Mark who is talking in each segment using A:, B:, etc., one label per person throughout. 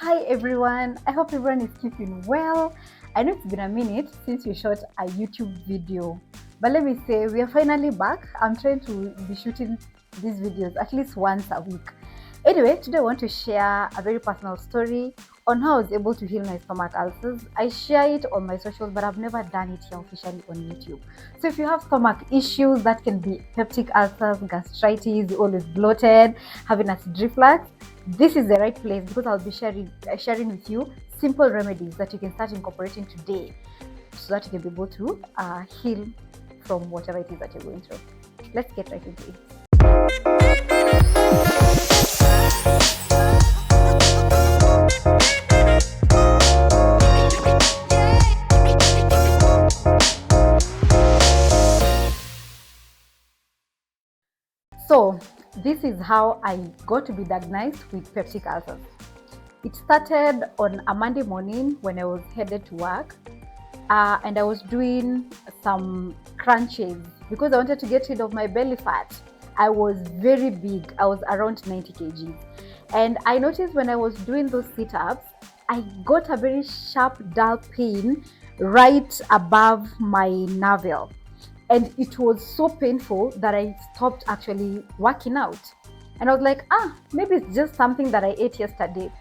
A: Hi everyone, I hope everyone is keeping well. I know it's been a minute since we shot a YouTube video, but let me say we are finally back. I'm trying to be shooting these videos at least once a week. Anyway, today I want to share a very personal story on how I was able to heal my stomach ulcers. I share it on my socials, but I've never done it here officially on YouTube. So if you have stomach issues, that can be peptic ulcers, gastritis, you're always bloated, having acid reflux, this is the right place because I'll be sharing with you simple remedies that you can start incorporating today so that you can be able to heal from whatever it is that you're going through. Let's get right into it. So this is how I got to be diagnosed with peptic ulcers. It started on a Monday morning when I was headed to work, and I was doing some crunches because I wanted to get rid of my belly fat. I was very big. I was around 90 kgs. And I noticed when I was doing those sit-ups, I got a very sharp, dull pain right above my navel. And it was so painful that I stopped actually working out. And I was like, maybe it's just something that I ate yesterday.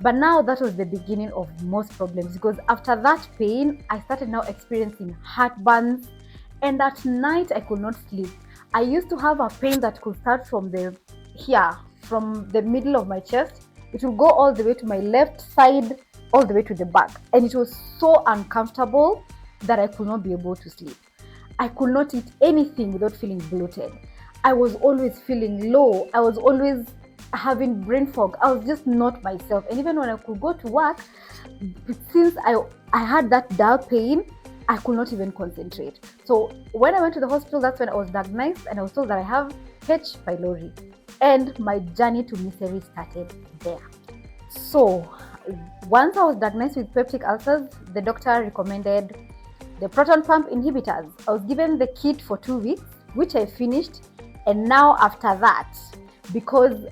A: But now that was the beginning of most problems because after that pain, I started now experiencing heartburns, and at night I could not sleep. I used to have a pain that could start from from the middle of my chest. It will go all the way to my left side, all the way to the back. And it was so uncomfortable that I could not be able to sleep. I could not eat anything without feeling bloated. I was always feeling low. I was always having brain fog. I was just not myself. And even when I could go to work, since I had that dull pain, I could not even concentrate. So when I went to the hospital, that's when I was diagnosed and I was told that I have H. pylori. And my journey to misery started there. So once I was diagnosed with peptic ulcers, the doctor recommended the proton pump inhibitors. I was given the kit for 2 weeks, which I finished. And now after that, because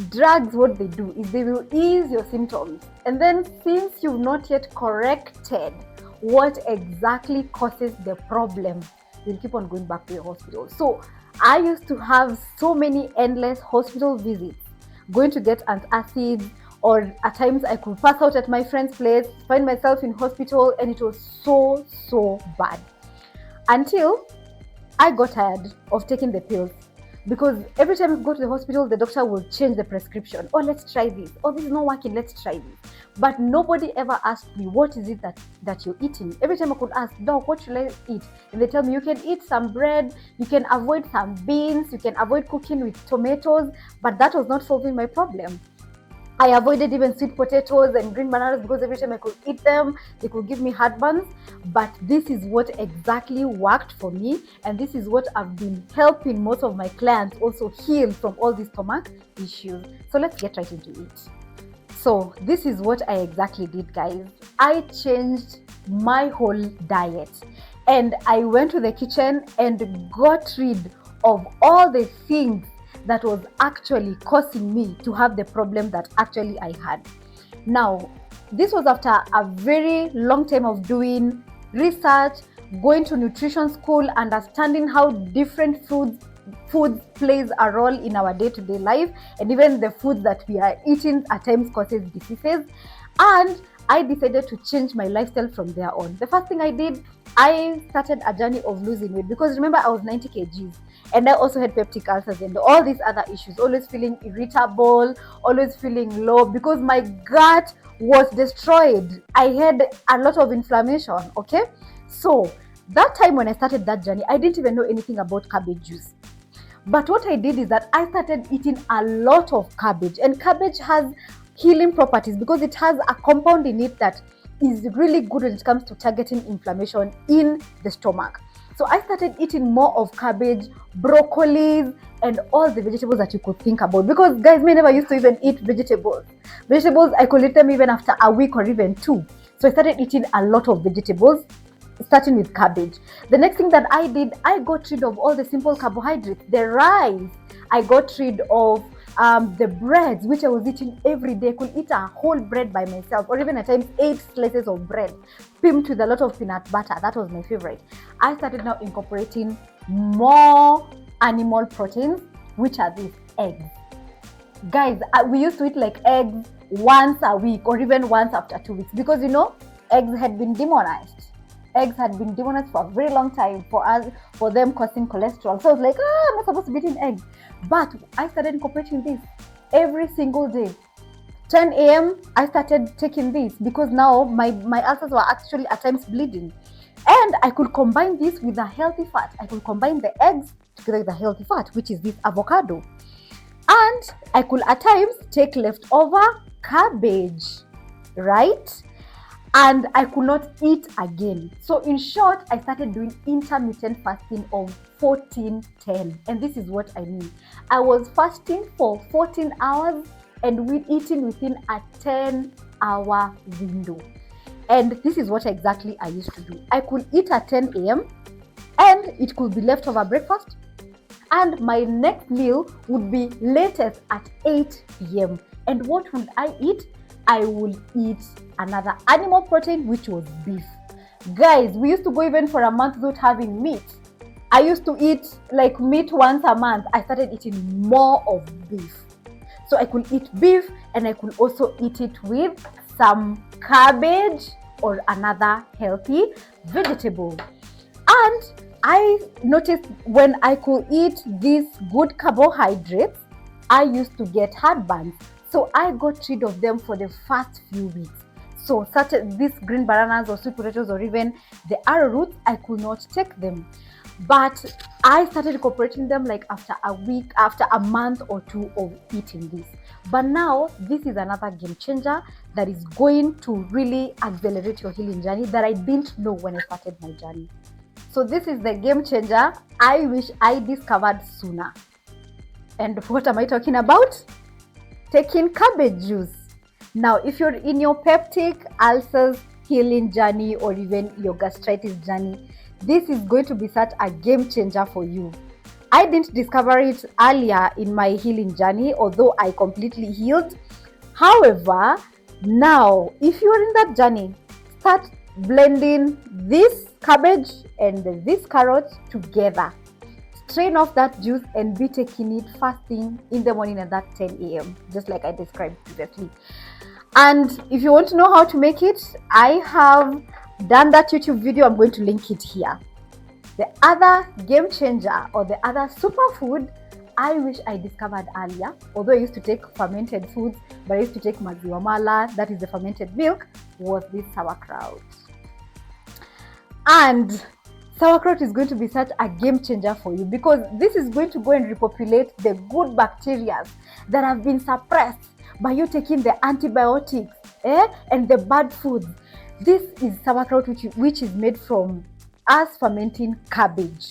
A: drugs, what they do is they will ease your symptoms. And then since you've not yet corrected what exactly causes the problem, you'll keep on going back to the hospital. So I used to have so many endless hospital visits, going to get antacids, or at times I could pass out at my friend's place, find myself in hospital, and it was so bad. Until I got tired of taking the pills. Because every time I go to the hospital, the doctor will change the prescription. Oh, let's try this. Oh, this is not working. Let's try this. But nobody ever asked me, what is it that you're eating? Every time I could ask, Doc, what should I eat? And they tell me, you can eat some bread, you can avoid some beans, you can avoid cooking with tomatoes. But that was not solving my problem. I avoided even sweet potatoes and green bananas because every time I could eat them, they could give me heartburns. But this is what exactly worked for me, and this is what I've been helping most of my clients also heal from all these stomach issues. So let's get right into it. So this is what I exactly did, guys. I changed my whole diet, and I went to the kitchen and got rid of all the things that was actually causing me to have the problem that actually I had. Now, this was after a very long time of doing research, going to nutrition school, understanding how different foods plays a role in our day-to-day life, and even the foods that we are eating at times causes diseases. And I decided to change my lifestyle from there on. The first thing I did, I started a journey of losing weight because remember I was 90 kgs and I also had peptic ulcers and all these other issues, always feeling irritable, always feeling low because my gut was destroyed. I had a lot of inflammation, okay? So that time when I started that journey, I didn't even know anything about cabbage juice. But what I did is that I started eating a lot of cabbage, and cabbage has healing properties because it has a compound in it that is really good when it comes to targeting inflammation in the stomach. So I started eating more of cabbage, broccolis, and all the vegetables that you could think about. Because guys, me never used to even eat vegetables. Vegetables, I could eat them even after a week or even 2. So I started eating a lot of vegetables, starting with cabbage. The next thing that I did, I got rid of all the simple carbohydrates. The rice, I got rid of The breads, which I was eating every day, I could eat a whole bread by myself, or even at times 8 slices of bread, pimped with a lot of peanut butter. That was my favorite. I started now incorporating more animal proteins, which are these eggs. Guys, we used to eat like eggs once a week or even once after 2 weeks, because eggs had been demonized. Eggs had been demonized for a very long time for them causing cholesterol. So I was like, I'm not supposed to be eating eggs. But I started incorporating this every single day. 10 a.m. I started taking this because now my ulcers were actually at times bleeding. And I could combine this with a healthy fat. I could combine the eggs together with the healthy fat, which is this avocado. And I could at times take leftover cabbage, right? And I could not eat again. So in short, I started doing intermittent fasting of 14-10. And this is what I mean. I was fasting for 14 hours and eating within a 10-hour window. And this is what exactly I used to do. I could eat at 10 a.m. and it could be leftover breakfast. And my next meal would be latest at 8 p.m. And what would I eat? I will eat another animal protein, which was beef. Guys, we used to go even for a month without having meat. I used to eat like meat once a month. I started eating more of beef. So I could eat beef and I could also eat it with some cabbage or another healthy vegetable. And I noticed when I could eat these good carbohydrates, I used to get heartburn. So I got rid of them for the first few weeks. So such as these green bananas or sweet potatoes or even the arrowroots, I could not take them. But I started incorporating them like after a week, after a month or two of eating this. But now this is another game changer that is going to really accelerate your healing journey that I didn't know when I started my journey. So this is the game changer I wish I discovered sooner. And what am I talking about? Taking cabbage juice. Now, if you're in your peptic ulcers healing journey or even your gastritis journey, this is going to be such a game changer for you. I didn't discover it earlier in my healing journey, although I completely healed. However, now, if you're in that journey, start blending this cabbage and this carrot together. Strain off that juice and be taking it fasting in the morning at that 10 a.m. just like I described previously. And if you want to know how to make it, I have done that YouTube video. I'm going to link it here. The other game changer or the other superfood I wish I discovered earlier, although I used to take fermented foods, but I used to take maziwa mala, that is the fermented milk, was this sauerkraut. And sauerkraut is going to be such a game changer for you because this is going to go and repopulate the good bacteria that have been suppressed by you taking the antibiotics and the bad foods. This is sauerkraut which is made from us fermenting cabbage.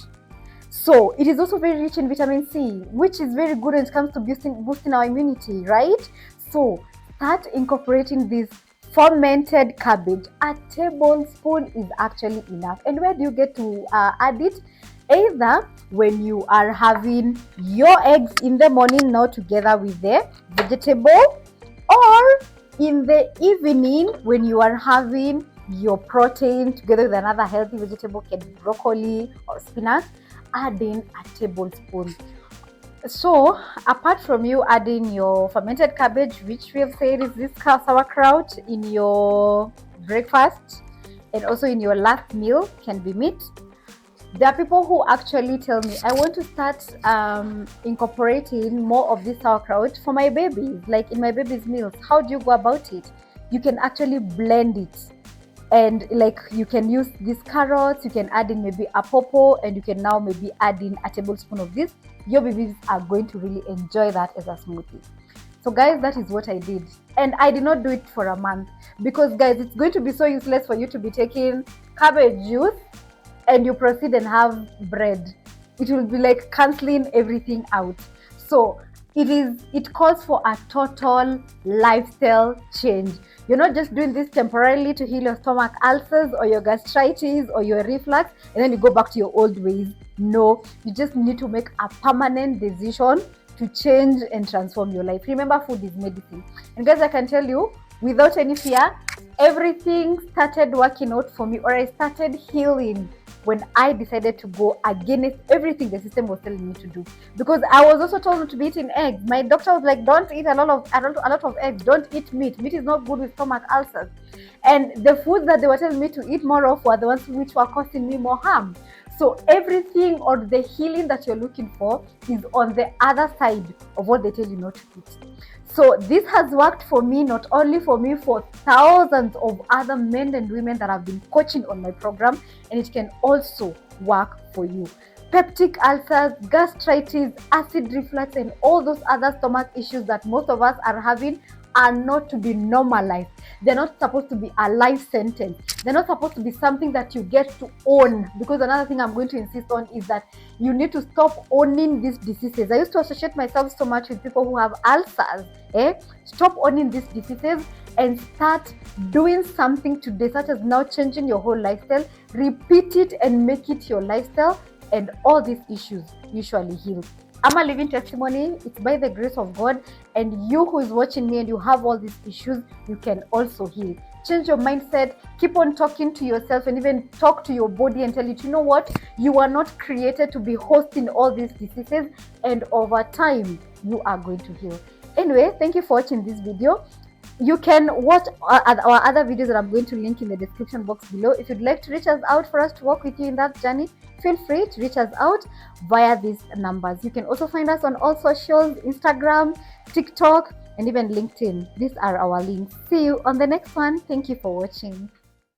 A: So it is also very rich in vitamin C, which is very good when it comes to boosting our immunity, right? So start incorporating this fermented cabbage. A tablespoon is actually enough. And where do you get to add it? Either when you are having your eggs in the morning now together with the vegetable, or in the evening when you are having your protein together with another healthy vegetable, can be broccoli or spinach, adding a tablespoon. So apart from you adding your fermented cabbage, which we have said is this sauerkraut, in your breakfast and also in your last meal, can be meat. There are people who actually tell me, I want to start incorporating more of this sauerkraut for my babies, like in my baby's meals. How do you go about it? You can actually blend it. And like you can use these carrots, you can add in maybe a pawpaw, and you can now maybe add in a tablespoon of this. Your babies are going to really enjoy that as a smoothie. So guys, that is what I did. And I did not do it for a month because guys, it's going to be so useless for you to be taking cabbage juice and you proceed and have bread. It will be like canceling everything out. So it calls for a total lifestyle change. You're not just doing this temporarily to heal your stomach ulcers or your gastritis or your reflux and then you go back to your old ways. No, you just need to make a permanent decision to change and transform your life. Remember, food is medicine. And guys, I can tell you, without any fear, everything started working out for me, or I started healing when I decided to go against everything the system was telling me to do. Because I was also told not to be eating eggs. My doctor was like, don't eat a lot of eggs. Don't eat meat. Meat is not good with stomach ulcers. And the foods that they were telling me to eat more of were the ones which were causing me more harm. So everything or the healing that you're looking for is on the other side of what they tell you not to eat. So this has worked for me, not only for me, for thousands of other men and women that have been coaching on my program, and it can also work for you. Peptic ulcers, gastritis, acid reflux, and all those other stomach issues that most of us are having are not to be normalized. They're not supposed to be a life sentence. They're not supposed to be something that you get to own. Because another thing I'm going to insist on is that you need to stop owning these diseases. I used to associate myself so much with people who have ulcers. Stop owning these diseases and start doing something today, such as now changing your whole lifestyle. Repeat it and make it your lifestyle, and all these issues usually heal. I'm a living testimony. It's by the grace of God. And you who is watching me and you have all these issues, you can also heal. Change your mindset. Keep on talking to yourself, and even talk to your body and tell it, you know what? You are not created to be hosting all these diseases, and over time, you are going to heal. Anyway, thank you for watching this video. You can watch our other videos that I'm going to link in the description box below. If you'd like to reach us out for us to work with you in that journey, feel free to reach us out via these numbers. You can also find us on all socials, Instagram, TikTok, and even LinkedIn. These are our links. See you on the next one. Thank you for watching.